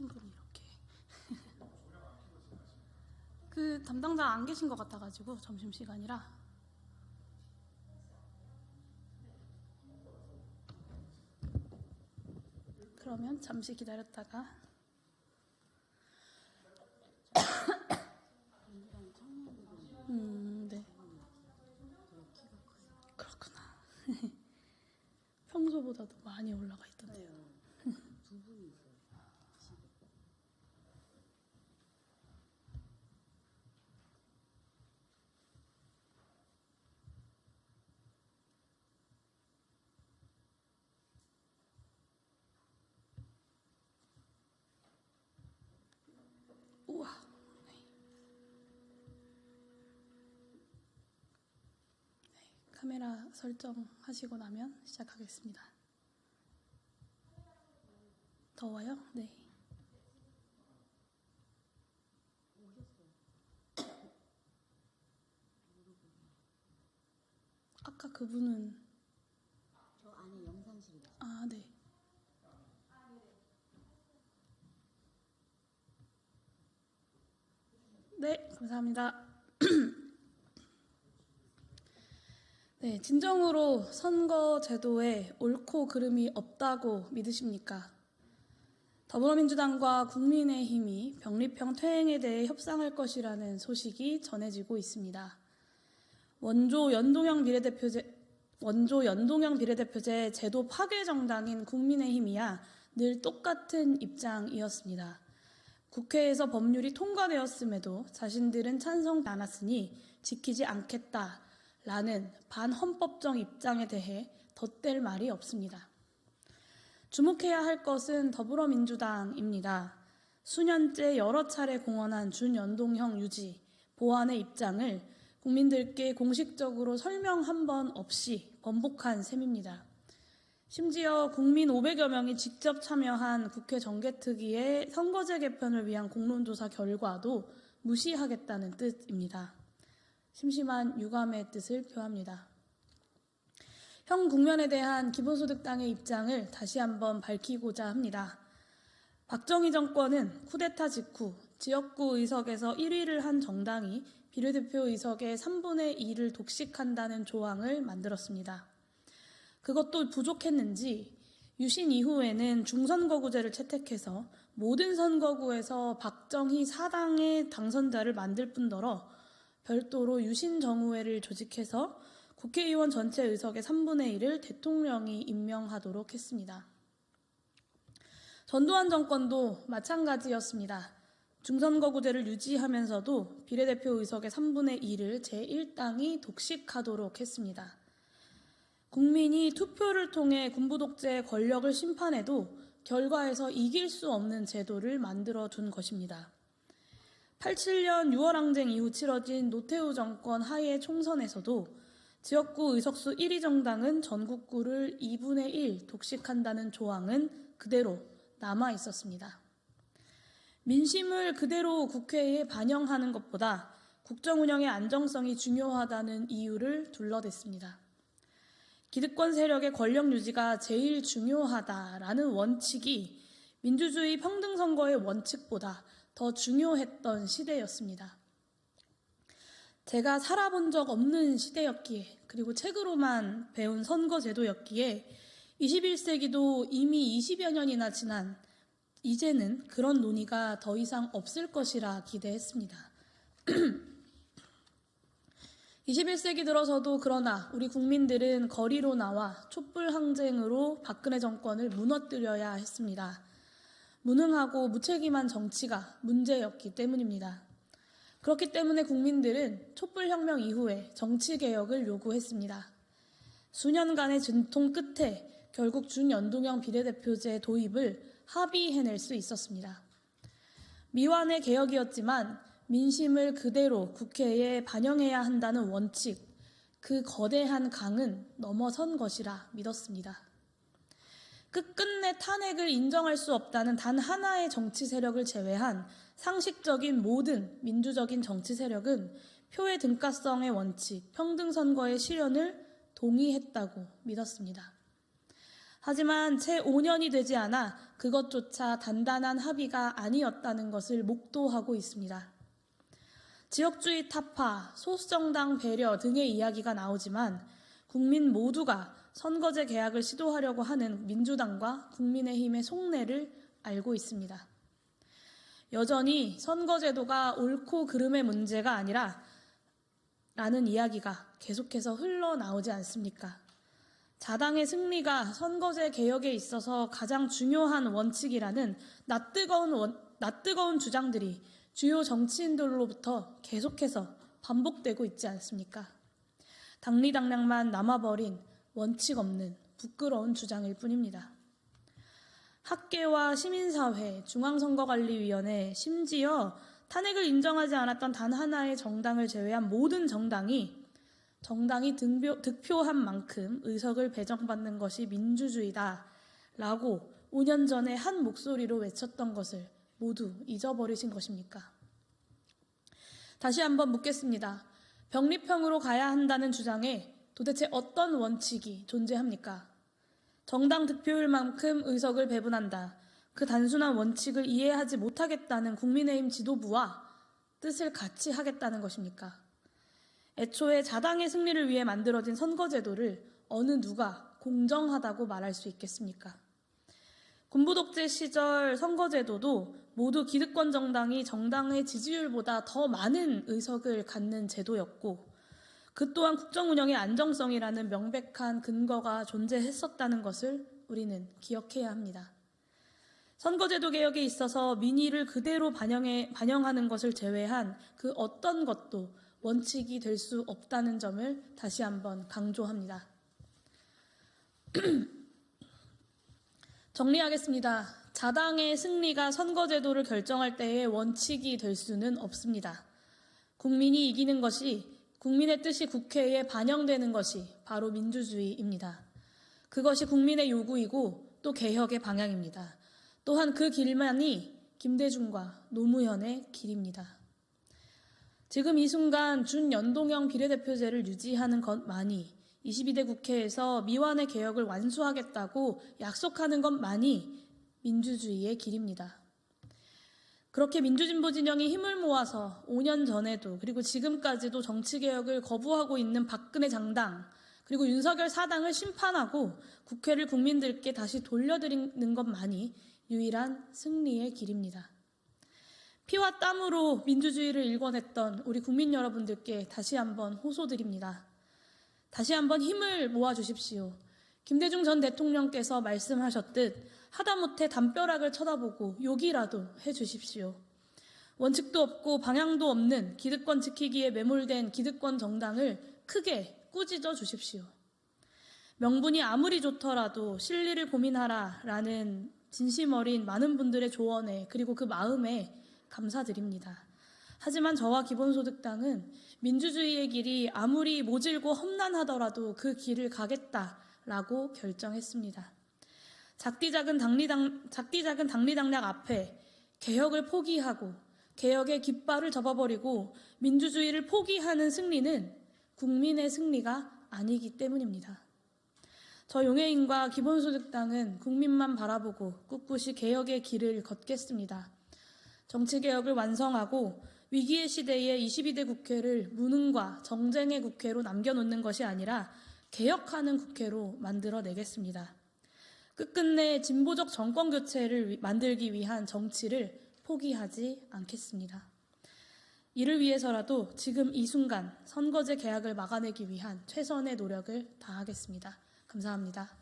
하신 분이 이렇게 그 담당자 안 계신 것 같아가지고 점심시간이라. 그러면 잠시 기다렸다가 네. 그렇구나. 평소보다도 많이 올라가 있던데요. 두 분이 있어요. 우와. 네. 카메라 설정하시고 나면 시작하겠습니다. 더워요? 네. 아까 그분은 저 안에 영상실이 있어요. 아, 네. 네, 감사합니다. 네, 진정으로 선거 제도에 옳고 그름이 없다고 믿으십니까? 더불어민주당과 국민의힘이 병립형 퇴행에 대해 협상할 것이라는 소식이 전해지고 있습니다. 원조 연동형 비례대표제 제도 파괴 정당인 국민의힘이야 늘 똑같은 입장이었습니다. 국회에서 법률이 통과되었음에도 자신들은 찬성하지 않았으니 지키지 않겠다라는 반헌법적 입장에 대해 덧댈 말이 없습니다. 주목해야 할 것은 더불어민주당입니다. 수년째 여러 차례 공언한 준연동형 유지, 보완의 입장을 국민들께 공식적으로 설명 한 번 없이 번복한 셈입니다. 심지어 국민 500여 명이 직접 참여한 국회 정개특위의 선거제 개편을 위한 공론조사 결과도 무시하겠다는 뜻입니다. 심심한 유감의 뜻을 표합니다. 현 국면에 대한 기본소득당의 입장을 다시 한번 밝히고자 합니다. 박정희 정권은 쿠데타 직후 지역구 의석에서 1위를 한 정당이 비례대표 의석의 3분의 2를 독식한다는 조항을 만들었습니다. 그것도 부족했는지 유신 이후에는 중선거구제를 채택해서 모든 선거구에서 박정희 사당의 당선자를 만들 뿐더러 별도로 유신정우회를 조직해서 국회의원 전체 의석의 3분의 1을 대통령이 임명하도록 했습니다. 전두환 정권도 마찬가지였습니다. 중선거구제를 유지하면서도 비례대표 의석의 3분의 2를 제1당이 독식하도록 했습니다. 국민이 투표를 통해 군부독재의 권력을 심판해도 결과에서 이길 수 없는 제도를 만들어둔 것입니다. 87년 6월 항쟁 이후 치러진 노태우 정권 하에 총선에서도 지역구 의석수 1위 정당은 전국구를 2분의 1 독식한다는 조항은 그대로 남아 있었습니다. 민심을 그대로 국회에 반영하는 것보다 국정 운영의 안정성이 중요하다는 이유를 둘러댔습니다. 기득권 세력의 권력 유지가 제일 중요하다라는 원칙이 민주주의 평등선거의 원칙보다 더 중요했던 시대였습니다. 제가 살아본 적 없는 시대였기에, 그리고 책으로만 배운 선거제도였기에 21세기도 이미 20여 년이나 지난 이제는 그런 논의가 더 이상 없을 것이라 기대했습니다. 21세기 들어서도 그러나 우리 국민들은 거리로 나와 촛불 항쟁으로 박근혜 정권을 무너뜨려야 했습니다. 무능하고 무책임한 정치가 문제였기 때문입니다. 그렇기 때문에 국민들은 촛불혁명 이후에 정치개혁을 요구했습니다. 수년간의 진통 끝에 결국 준연동형 비례대표제 도입을 합의해낼 수 있었습니다. 미완의 개혁이었지만 민심을 그대로 국회에 반영해야 한다는 원칙, 그 거대한 강은 넘어선 것이라 믿었습니다. 끝끝내 탄핵을 인정할 수 없다는 단 하나의 정치 세력을 제외한 상식적인 모든 민주적인 정치 세력은 표의 등가성의 원칙, 평등선거의 실현을 동의했다고 믿었습니다. 하지만 채 5년이 되지 않아 그것조차 단단한 합의가 아니었다는 것을 목도하고 있습니다. 지역주의 타파, 소수정당 배려 등의 이야기가 나오지만 국민 모두가 선거제 개혁을 시도하려고 하는 민주당과 국민의힘의 속내를 알고 있습니다. 여전히 선거제도가 옳고 그름의 문제가 아니라 라는 이야기가 계속해서 흘러나오지 않습니까? 자당의 승리가 선거제 개혁에 있어서 가장 중요한 원칙이라는 낯뜨거운 주장들이 주요 정치인들로부터 계속해서 반복되고 있지 않습니까? 당리당략만 남아버린 원칙 없는 부끄러운 주장일 뿐입니다. 학계와 시민사회, 중앙선거관리위원회, 심지어 탄핵을 인정하지 않았던 단 하나의 정당을 제외한 모든 정당이 득표한 만큼 의석을 배정받는 것이 민주주의다라고 5년 전에 한 목소리로 외쳤던 것을 모두 잊어버리신 것입니까? 다시 한번 묻겠습니다. 병립형으로 가야 한다는 주장에 도대체 어떤 원칙이 존재합니까? 정당 득표율만큼 의석을 배분한다. 그 단순한 원칙을 이해하지 못하겠다는 국민의힘 지도부와 뜻을 같이 하겠다는 것입니까? 애초에 자당의 승리를 위해 만들어진 선거제도를 어느 누가 공정하다고 말할 수 있겠습니까? 군부 독재 시절 선거제도도 모두 기득권 정당이 정당의 지지율보다 더 많은 의석을 갖는 제도였고 그 또한 국정 운영의 안정성이라는 명백한 근거가 존재했었다는 것을 우리는 기억해야 합니다. 선거제도 개혁에 있어서 민의를 그대로 반영하는 것을 제외한 그 어떤 것도 원칙이 될 수 없다는 점을 다시 한번 강조합니다. 정리하겠습니다. 자당의 승리가 선거제도를 결정할 때의 원칙이 될 수는 없습니다. 국민이 이기는 것이 국민의 뜻이 국회에 반영되는 것이 바로 민주주의입니다. 그것이 국민의 요구이고 또 개혁의 방향입니다. 또한 그 길만이 김대중과 노무현의 길입니다. 지금 이 순간 준연동형 비례대표제를 유지하는 것만이 22대 국회에서 미완의 개혁을 완수하겠다고 약속하는 것만이 민주주의의 길입니다. 그렇게 민주진보 진영이 힘을 모아서 5년 전에도 그리고 지금까지도 정치개혁을 거부하고 있는 박근혜 장당 그리고 윤석열 사당을 심판하고 국회를 국민들께 다시 돌려드리는 것만이 유일한 승리의 길입니다. 피와 땀으로 민주주의를 일궈냈던 우리 국민 여러분들께 다시 한번 호소드립니다. 다시 한번 힘을 모아주십시오. 김대중 전 대통령께서 말씀하셨듯 하다못해 담벼락을 쳐다보고 욕이라도 해주십시오. 원칙도 없고 방향도 없는 기득권 지키기에 매몰된 기득권 정당을 크게 꾸짖어 주십시오. 명분이 아무리 좋더라도 실리를 고민하라라는 진심 어린 많은 분들의 조언에 그리고 그 마음에 감사드립니다. 하지만 저와 기본소득당은 민주주의의 길이 아무리 모질고 험난하더라도 그 길을 가겠다라고 결정했습니다. 작디 작은 당리당략 앞에 개혁을 포기하고 개혁의 깃발을 접어버리고 민주주의를 포기하는 승리는 국민의 승리가 아니기 때문입니다. 저 용해인과 기본소득당은 국민만 바라보고 꿋꿋이 개혁의 길을 걷겠습니다. 정치개혁을 완성하고 위기의 시대에 22대 국회를 무능과 정쟁의 국회로 남겨놓는 것이 아니라 개혁하는 국회로 만들어내겠습니다. 끝끝내 진보적 정권 교체를 만들기 위한 정치를 포기하지 않겠습니다. 이를 위해서라도 지금 이 순간 선거제 개혁을 막아내기 위한 최선의 노력을 다하겠습니다. 감사합니다.